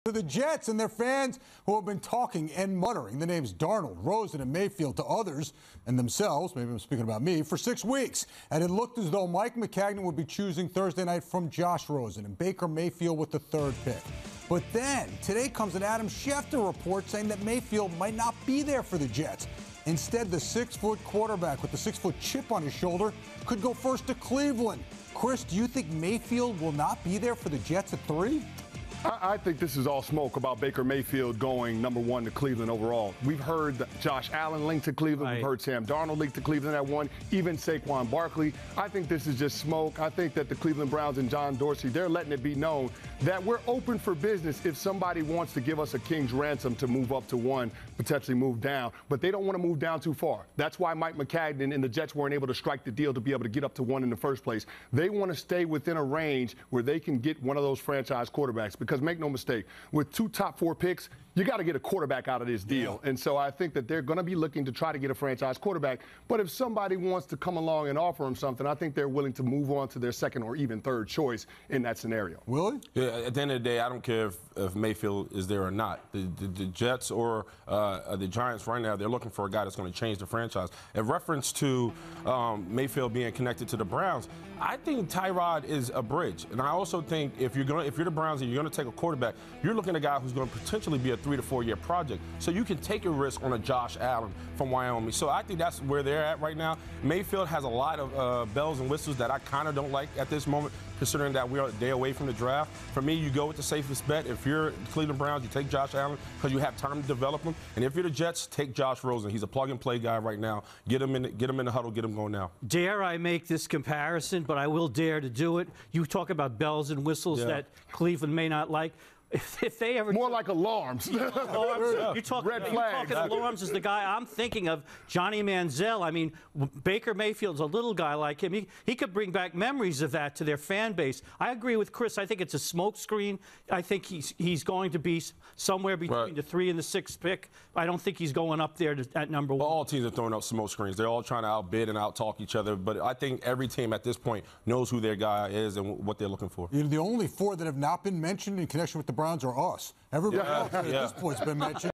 To the Jets and their fans who have been talking and muttering the names Darnold, Rosen, and Mayfield to others and themselves, maybe I'm speaking about me, for 6 weeks. And it looked as though Mike Maccagnan would be choosing Thursday night from Josh Rosen and Baker Mayfield with the 3rd pick. But then, today comes an Adam Schefter report saying that Mayfield might not be there for the Jets. Instead, the 6-foot quarterback with the 6-foot chip on his shoulder could go first to Cleveland. Chris, do you think Mayfield will not be there for the Jets at 3? I think this is all smoke about Baker Mayfield going #1 to Cleveland overall. We've heard Josh Allen linked to Cleveland. Right. We've heard Sam Darnold linked to Cleveland at 1, even Saquon Barkley. I think this is just smoke. I think that the Cleveland Browns and John Dorsey, they're letting it be known that we're open for business if somebody wants to give us a king's ransom to move up to 1, potentially move down. But they don't want to move down too far. That's why Mike Maccagnan and the Jets weren't able to strike the deal to be able to get up to 1 in the first place. They want to stay within a range where they can get one of those franchise quarterbacks. Because make no mistake, with 2 top 4 picks, you got to get a quarterback out of this deal. Yeah. And so I think that they're going to be looking to try to get a franchise quarterback. But if somebody wants to come along and offer them something, I think they're willing to move on to their 2nd or even 3rd choice in that scenario. Willie? Yeah, at the end of the day, I don't care if Mayfield is there or not. The Jets or the Giants right now, they're looking for a guy that's going to change the franchise. In reference to Mayfield being connected to the Browns, I think Tyrod is a bridge. And I also think if you're the Browns and you're going to take a quarterback, you're looking at a guy who's going to potentially be a 3 to 4 year project. So you can take a risk on a Josh Allen from Wyoming. So I think that's where they're at right now. Mayfield has a lot of bells and whistles that I kind of don't like at this moment, considering that we are a day away from the draft. For me, you go with the safest bet. If you're the Cleveland Browns, you take Josh Allen because you have time to develop him. And if you're the Jets, take Josh Rosen. He's a plug-and-play guy right now. Get him in the huddle, get him going now. Dare I make this comparison, but I will dare to do it. You talk about bells and whistles that Cleveland may not like. If they ever more like alarms. Alarms. You talk red flags. You're talking alarms is the guy I'm thinking of, Johnny Manziel. I mean, Baker Mayfield's a little guy like him. He could bring back memories of that to their fan base. I agree with Chris. I think it's a smokescreen. I think he's going to be somewhere between the 3 and the 6th pick. I don't think he's going up there at #1. Well, all teams are throwing up smoke screens. They're all trying to outbid and outtalk each other. But I think every team at this point knows who their guy is and what they're looking for. The only 4 that have not been mentioned in connection with the Browns are us. Everybody else at this point has been mentioned.